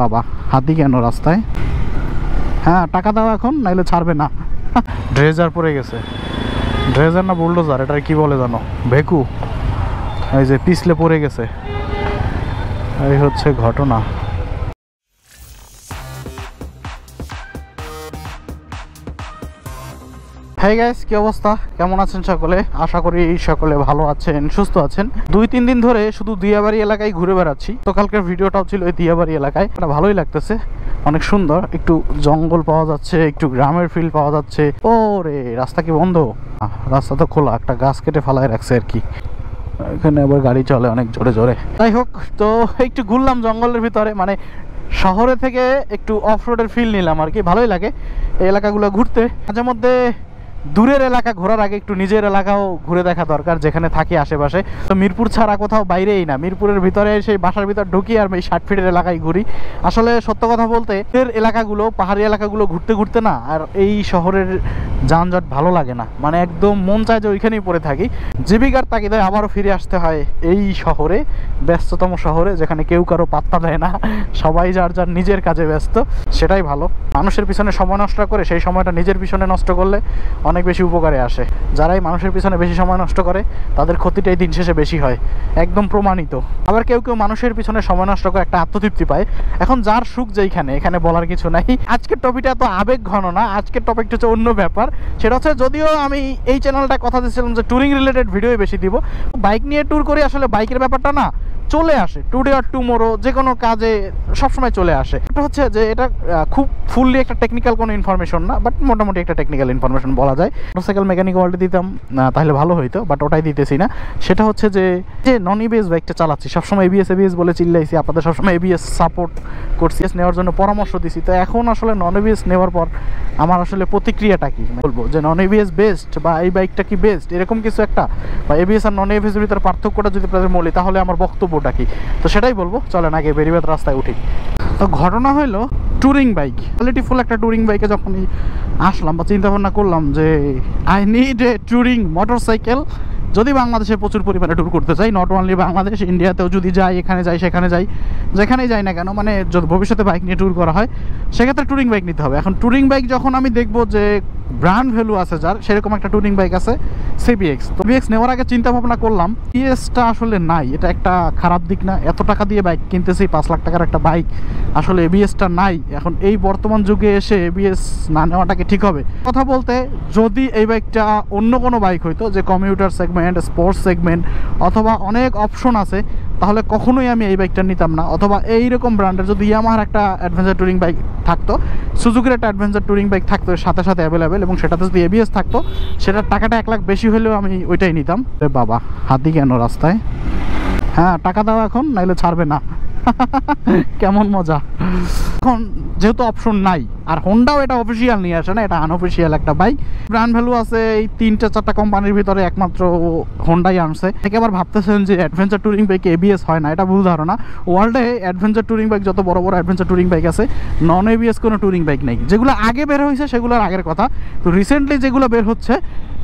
বাবা হাতি কেন রাস্তায়? হ্যাঁ টাকা দাও এখন, নাইলে ছাড়বে না। ড্রেজার পড়ে গেছে, ড্রেজার না বুলডোজার, এটা কি বলে জানো? ভেকু। এই যে পিছলে পড়ে গেছে, এই হচ্ছে ঘটনা। হাই গাইস, কি অবস্থা? কেমন আছেন সকলে? আশা করি সকলে ভালো আছেন, সুস্থ আছেন। 2-3 দিন ধরে শুধু দিয়াবাড়ি এলাকায় ঘুরে বেড়াচ্ছি। তো কালকের ভিডিওটাও ছিল এই দিয়াবাড়ি এলাকায়। এটা ভালোই লাগতেছে, অনেক সুন্দর, একটু জঙ্গল পাওয়া যাচ্ছে, একটু গ্রামের ফিল পাওয়া যাচ্ছে। ও রে, রাস্তা কি বন্ধ? রাস্তা তো খোলা, একটা গাছ কেটে ফালায় রাখছে আর কি। এখানে আবার গাড়ি চলে অনেক জোরে জোরে। যাই হোক, তো একটু ঘুরলাম জঙ্গলের ভিতরে, মানে শহরে থেকে একটু অফ রোডের ফিল নিলাম আর কি। ভালোই লাগে এই এলাকাগুলো ঘুরতে। মাঝে মধ্যে দূরের এলাকা ঘোরার আগে একটু নিজের এলাকাও ঘুরে দেখা দরকার, যেখানে থাকি আশেপাশে। তো মিরপুর ছাড়া কোথাও বাইরেই না, মিরপুরের ভিতরে সেই বাসার ভিতর ঢুকি আর এই 60 ফিটের এলাকায় ঘুরি। আসলে সত্য কথা বলতে এর এলাকাগুলো, পাহাড়ি এলাকাগুলো ঘুরতে ঘুরতে না আর এই শহরের যানজট ভালো লাগে না, মানে একদম মন চায় যে ওইখানেই পড়ে থাকি। জীবিকার তাগিদায় আবারও ফিরে আসতে হয় এই শহরে, ব্যস্ততম শহরে, যেখানে কেউ কারো পাত্তা দেয় না, সবাই যার যার নিজের কাজে ব্যস্ত। সেটাই ভালো। মানুষের পিছনে সময় নষ্ট করে সেই সময়টা নিজের পিছনে নষ্ট করলে অনেক বেশি উপকারে আসে। যারাই মানুষের পিছনে বেশি সময় নষ্ট করে তাদের ক্ষতিটাই দিন শেষে বেশি হয়, একদম প্রমাণিত। আবার কেউ কেউ মানুষের পিছনে সময় নষ্ট করে একটা আত্মতৃপ্তি পায়। এখন যার সুখ যেইখানে, এখানে বলার কিছু নাই। আজকের টপিকটা তো আবেগ ঘন না, আজকের টপিকটা হচ্ছে অন্য ব্যাপার। সেটা হচ্ছে, যদিও আমি এই চ্যানেলটা কথা দিয়েছিলাম যে ট্যুরিং রিলেটেড ভিডিওই বেশি দিব, বাইক নিয়ে ট্যুর করি। আসলে বাইকের ব্যাপারটা না চলে আসে টুডে আর টুমোরো, যে কোনো কাজে সবসময় চলে আসে। এটা হচ্ছে যে এটা খুব ফুললি একটা টেকনিক্যাল কোনো ইনফরমেশন না, বাট মোটামুটি একটা টেকনিক্যাল ইনফরমেশন বলা যায়। মোটরসাইকেল মেকানিক ওয়ার্ল্ডে দিতাম তাহলে ভালো হইতো, বাট ওটাই দিতেছি না। সেটা হচ্ছে যে নন এবিএস বাইকটা চালাচ্ছি, সবসময় এবিএস বলে চিল্লাইছি, আপনাদের সবসময় এবিএস সাপোর্ট করছি, নেওয়ার জন্য পরামর্শ দিছি। তো এখন আসলে নন এবিএস নেওয়ার পর আমার আসলে প্রতিক্রিয়াটা কি বলবো, যে নন এবিএস বেস্ট বা এই বাইকটা কি বেস্ট, এরকম কিছু একটা, বা এবিএস আর নন এবিএস এর ভিতরে পার্থক্যটা যদি আপনাদের বলি তাহলে আমার বক্তব্যটা কি, তো সেটাই বলবো। চলেন আগে বেরিবাদ রাস্তায় উঠি। তো ঘটনা হলো, ট্যুরিং বাইক, কোয়ালিটিফুল একটা ট্যুরিং বাইকে যখন আসলাম বা চিন্তা ভাবনা করলাম যে I need a touring motorcycle, যদি বাংলাদেশে প্রচুর পরিমাণে ট্যুর করতে চাই, নট অনলি বাংলাদেশ, ইন্ডিয়াতেও যদি যাই, এখানে যাই সেখানে যাই, যেখানেই যাই না কেন, মানে যদি ভবিষ্যতে বাইক নিয়ে ট্যুর করা হয় সেক্ষেত্রে ট্যুরিং বাইক নিতে হবে। এখন ট্যুরিং বাইক যখন আমি দেখবো যে ব্র্যান্ড ভ্যালু আছে যার, সেরকম একটা ট্যুরিং বাইক আছে সিবিএক্স। তো সিবিএক্স নেওয়ার আগে চিন্তা ভাবনা করলাম এবিএসটা আসলে নাই, এটা একটা খারাপ দিক না? এত টাকা দিয়ে বাইক কিনতেছি, 5 লাখ টাকার একটা বাইক, আসলে এবিএসটা নাই। এখন এই বর্তমান যুগে এসে এবিএস না নেওয়াটাকে ঠিক হবে? কথা বলতে, যদি এই বাইকটা অন্য কোনো বাইক হইতো, যে কমিউটার সেগমেন্ট, স্পোর্টস সেগমেন্ট, অথবা অনেক অপশন আছে, তাহলে কখনোই আমি এই বাইকটা নিতাম না। অথবা এইরকম ব্র্যান্ডের যদি ইয়ামাহার একটা অ্যাডভেঞ্চার ট্যুরিং বাইক থাকতো, সুজুকির একটা অ্যাডভেঞ্চার ট্যুরিং বাইক থাকতো সাথে সাথে অ্যাভেলেবেল, এবং সেটাতে যদি এবিএস থাকতো, সেটার টাকাটা 1 লাখ বেশি হলেও আমি ওইটাই নিতাম। বাবা হাতি কেন রাস্তায়? হ্যাঁ টাকা দাও এখন, নাইলে ছাড়বে না। কেমন মজা। এখন যেহেতু অপশন নাই, আর হোন্ডাও এটা অফিসিয়াল নিয়ে আসে না, এটা আনঅফিসিয়াল একটা বাইক। ব্র্যান্ড ভ্যালু আছে এই 3-4টা কোম্পানির ভিতরে একমাত্র হোন্ডাই আনছে। থেকে আবার ভাবতেছেন যে অ্যাডভেঞ্চার ট্যুরিং বাইকে এবিএস হয় না, এটা ভুল ধারণা। ওয়ার্ল্ডে অ্যাডভেঞ্চার ট্যুরিং বাইক, যত বড় বড় অ্যাডভেঞ্চার ট্যুরিং বাইক আছে, নন এবিএস কোনো ট্যুরিং বাইক নেই। যেগুলো আগে বের হয়েছে সেগুলোর আগের কথা, তো রিসেন্টলি যেগুলো বের হচ্ছে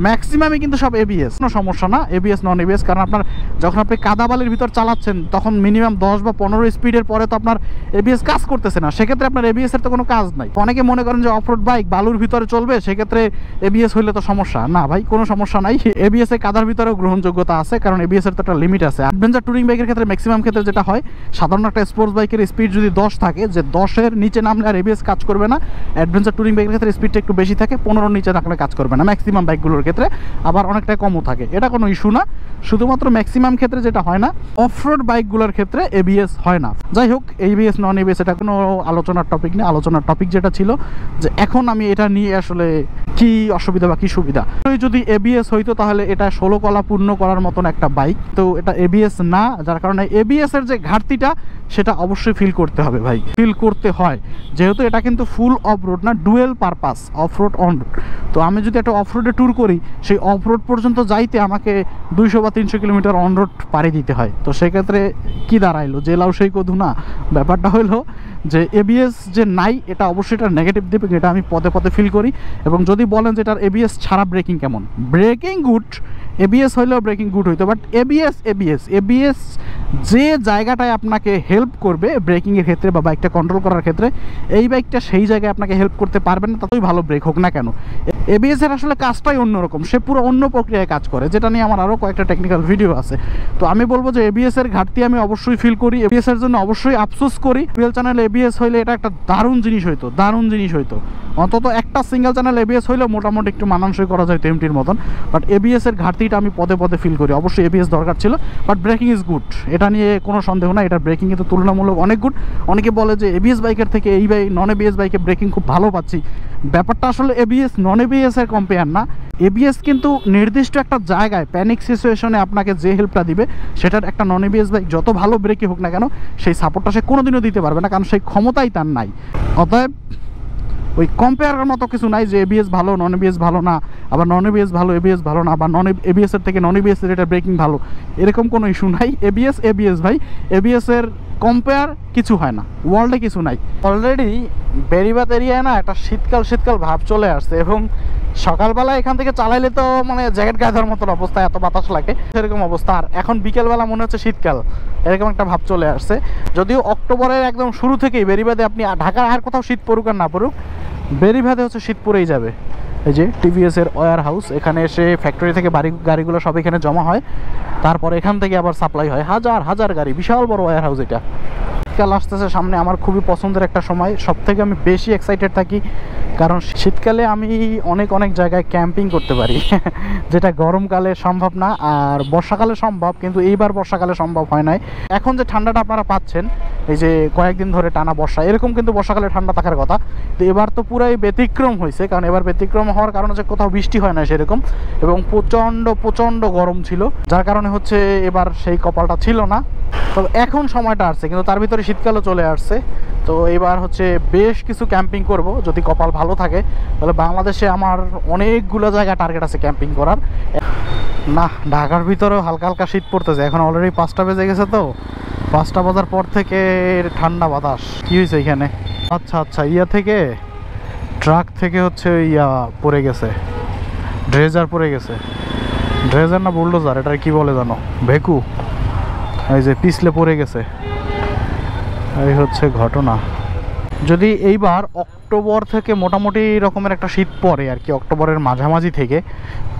ম্যাক্সিমামই কিন্তু সব এবিএস। কোনো সমস্যা না এবিএস নন এবিএস, কারণ আপনার যখন আপনি কাদাবালির ভিতর চালাচ্ছেন তখন মিনিমাম 10 বা 15 স্পিডের পরে তো আপনার এবিএস কাজ করতেছে না, সেক্ষেত্রে আপনার এবিএস এর তো কোনো কাজ নাই। অনেকে মনে করেন যে অফরোড বাইক বালুর ভিতরে চলবে, সেক্ষেত্রে এবিএস হইলে তো সমস্যা না। ভাই কোনো সমস্যা নাই, এবিএস এ কাদার ভিতরেও গ্রহণযোগ্যতা আছে, কারণ এবিএস এর তো একটা লিমিট আছে। অ্যাডভেঞ্চার ট্যুরিং বাইকের ক্ষেত্রে ম্যাক্সিমাম ক্ষেত্রে যেটা হয়, সাধারণ একটা স্পোর্টস বাইকের স্পিড যদি 10 থাকে, যে 10-এর নিচে নামলে আর এবিএস কাজ করবে না। অ্যাডভেঞ্চার ট্যুরিং বাইকের ক্ষেত্রে স্পিডটা একটু বেশি থাকে, 15-এর নিচে রাখলে কাজ করবে না ম্যাক্সিমাম বাইকগুলোর ক্ষেত্রে, আবার অনেকটা কমও থাকে। এটা কোনো ইস্যু না, শুধুমাত্র ম্যাক্সিমাম ক্ষেত্রে যেটা হয় না, অফরোড বাইকগুলোর ক্ষেত্রে এবিএস হয় না। যাই হোক, এবিএস নন এবিএস এটা কোনো আলোচনার টপিক নেই। আলোচনার টপিক যেটা ছিল যে এখন আমি এটা নিয়ে আসলে কি অসুবিধা বা কি সুবিধা। যদি এবিএস হইতো তাহলে এটা 16 কলা পূর্ণ করার মতন একটা বাইক, তো এটা এবিএস না, যার কারণে এবিএস এর যে ঘাটতিটা সেটা অবশ্যই ফিল করতে হবে ভাই, ফিল করতে হয়। যেহেতু এটা কিন্তু ফুল অফ রোড না, dual purpose, of road on road. তো আমি যদি একটা অফ রোডে ট্যুর করি, সেই অফ রোড পর্যন্ত যাইতে আমাকে 200 বা 300 কিলোমিটার অন রোড পাড়ি দিতে হয়। তো সেক্ষেত্রে কি দাঁড়াইলো, জেলাও সেই কদু না। ব্যাপারটা হলো যে এবিএস যে নাই, এটা অবশ্যই এটা নেগেটিভ দিবে, এটা আমি পদে পদে ফিল করি। এবং যদি বলেন যে এটার এবিএস ছাড়া ব্রেকিং কেমন, ব্রেকিং গুড, এবিএস হইলেও ব্রেকিং গুড হইতো, বাট এবিএস যে জায়গাটায় আপনাকে হেল্প করবে ব্রেকিংয়ের ক্ষেত্রে বা বাইকটা কন্ট্রোল করার ক্ষেত্রে, এই বাইকটা সেই জায়গায় আপনাকে হেল্প করতে পারবে না, ততই ভালো ব্রেক হোক না কেন। এবিএসের আসলে কাজটাই অন্যরকম, সে পুরো অন্য প্রক্রিয়ায় কাজ করে, যেটা নিয়ে আমার আরও কয়েকটা টেকনিক্যাল ভিডিও আছে। তো আমি বলবো যে এবিএসের ঘাটতি আমি অবশ্যই ফিল করি, এবিএসের জন্য অবশ্যই আফসোস করি। রিয়েল চ্যানেল এবিএস হইলে এটা একটা দারুণ জিনিস হইতো, অন্তত একটা সিঙ্গেল চ্যানেল এবিএস হইলেও মোটামুটি একটু মানানসই করা যায় এমটির মতন। বাট এবিএসের ঘাটতিটা আমি পদে পদে ফিল করি। অবশ্যই এবিএস দরকার ছিল, বাট ব্রেকিং ইজ গুড, এটা নিয়ে কোনো সন্দেহ না। এটা ব্রেকিং কিন্তু তুলনামূলক অনেক গুড। অনেকে বলে যে এবিএস বাইকের থেকে এই নন এবিএস বাইকে ব্রেকিং খুব ভালো পাচ্ছি। ব্যাপারটা আসলে এবিএস নন এবিএস এর কম্পেয়ার না। এবিএস কিন্তু নির্দিষ্ট একটা জায়গায় প্যানিক সিচুয়েশনে আপনাকে যে হেল্পটা দিবে, সেটার একটা নন এবিএস বাইক যত ভালো ব্রেকই হোক না কেন, সেই সাপোর্টটা সে কোনোদিনও দিতে পারবে না, কারণ সেই ক্ষমতাই তার নাই। অতএব ওই কম্পেয়ারের মতো কিছু নাই যে এবিএস ভালো নন এবিএস ভালো না, আবার নন এবিএস ভালো এবিএস ভালো না, আবার এবিএসের থেকে নন এবিএসের এটা ব্রেকিং ভালো, এরকম কোনো ইস্যু নাই। এবিএস ভাই, এবিএসের কম্পেয়ার কিছু হয় না, ওয়ার্ল্ডে কিছু নাই। অলরেডি বেরিবাদ এরিয়ায় না একটা শীতকাল ভাব চলে আসছে, এবং সকালবেলা এখান থেকে চালাইলে তো মানে জ্যাকেট গায়ে দেওয়ার মতন অবস্থা, এত বাতাস লাগে, সেরকম অবস্থা। আর এখন বিকেলবেলা মনে হচ্ছে শীতকাল, এরকম একটা ভাব চলে আসছে। যদিও অক্টোবরের একদম শুরু থেকেই বেরিবাদে, আপনি ঢাকার আর কোথাও শীত পড়ুক আর না পড়ুক, বেরিবাদে হচ্ছে শীত পড়েই যাবে। এই যে টিভিএসের ওয়্যার হাউস, এখানে এসে ফ্যাক্টরি থেকে গাড়িগুলো সব এখানে জমা হয়, তারপর এখান থেকে আবার সাপ্লাই হয় হাজার গাড়ি, বিশাল বড় ওয়্যার হাউস এটা। শীতকাল আসতেছে সামনে, আমার খুবই পছন্দের একটা সময়, সব থেকে আমি বেশি এক্সাইটেড থাকি, কারণ শীতকালে আমি অনেক জায়গায় ক্যাম্পিং করতে পারি যেটা গরমকালে সম্ভব না, আর বর্ষাকালে সম্ভব, কিন্তু এইবার বর্ষাকালে সম্ভব হয় নাই। এখন যে ঠান্ডাটা আপনারা পাচ্ছেন, এই যে কয়েকদিন ধরে টানা বর্ষা, এরকম কিন্তু বর্ষাকালে ঠান্ডা থাকার কথা, তো এবার তো পুরাই ব্যতিক্রম হয়েছে। কারণ এবার ব্যতিক্রম হওয়ার কারণে যে কোথাও বৃষ্টি হয় না সেরকম, এবং প্রচণ্ড গরম ছিল, যার কারণে হচ্ছে এবার সেই কপালটা ছিল না। তবে এখন সময়টা আসছে, কিন্তু তার ভিতরে শীতকালও চলে আসছে। তো এবার হচ্ছে বেশ কিছু ক্যাম্পিং করব, যদি কপাল ভালো থাকে তাহলে। বাংলাদেশে আমার অনেকগুলো জায়গা টার্গেট আছে ক্যাম্পিং করার। না, ঢাকার ভিতরেও হালকা শীত পড়তেছে, এখন অলরেডি 5টা বেজে গেছে, তো 5টা বাজার পর থেকে ঠান্ডা বাতাস। কি হয়েছে এখানে? আচ্ছা, ট্রাক থেকে হচ্ছে পড়ে গেছে, ড্রেজার পড়ে গেছে। ড্রেজার না বুলডোজার, এটা কি বলে জানো, ভেকু, এই যে পিছলে পড়ে গেছে, এই হচ্ছে ঘটনা। যদি এইবার অক্টোবর থেকে মোটামুটি রকমের একটা শীত পড়ে আর কি, অক্টোবরের মাঝামাঝি থেকে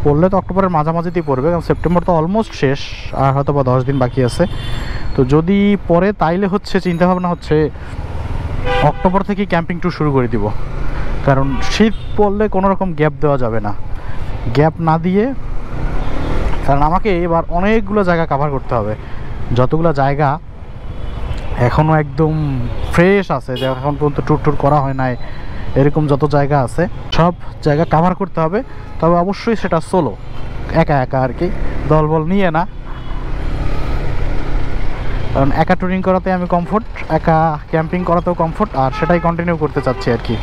পড়লে, তো অক্টোবরের মাঝামাঝিতেই পড়বে, কারণ সেপ্টেম্বর তো অলমোস্ট শেষ, আর হয়তো বা 10 দিন বাকি আছে। তো যদি পরে, তাইলে হচ্ছে চিন্তাভাবনা হচ্ছে অক্টোবর থেকে ক্যাম্পিং ট্যুর শুরু করে দিব, কারণ শীত পড়লে কোনো রকম গ্যাপ দেওয়া যাবে না। গ্যাপ না দিয়ে, কারণ আমাকে এবার অনেকগুলো জায়গা কভার করতে হবে, যতগুলো জায়গা এখনও একদম ফ্রেশ আছে, যে এখন পর্যন্ত ট্যুর করা হয় নাই, এরকম যত জায়গা আছে সব জায়গা কভার করতে হবে। তবে অবশ্যই সেটা সোলো, একা আর কি, দলবল নিয়ে না, কারণ একা ট্যুরিং করাতে আমি কমফোর্ট, একা ক্যাম্পিং করাতেও কমফোর্ট, আর সেটাই কন্টিনিউ করতে চাচ্ছি আর কি।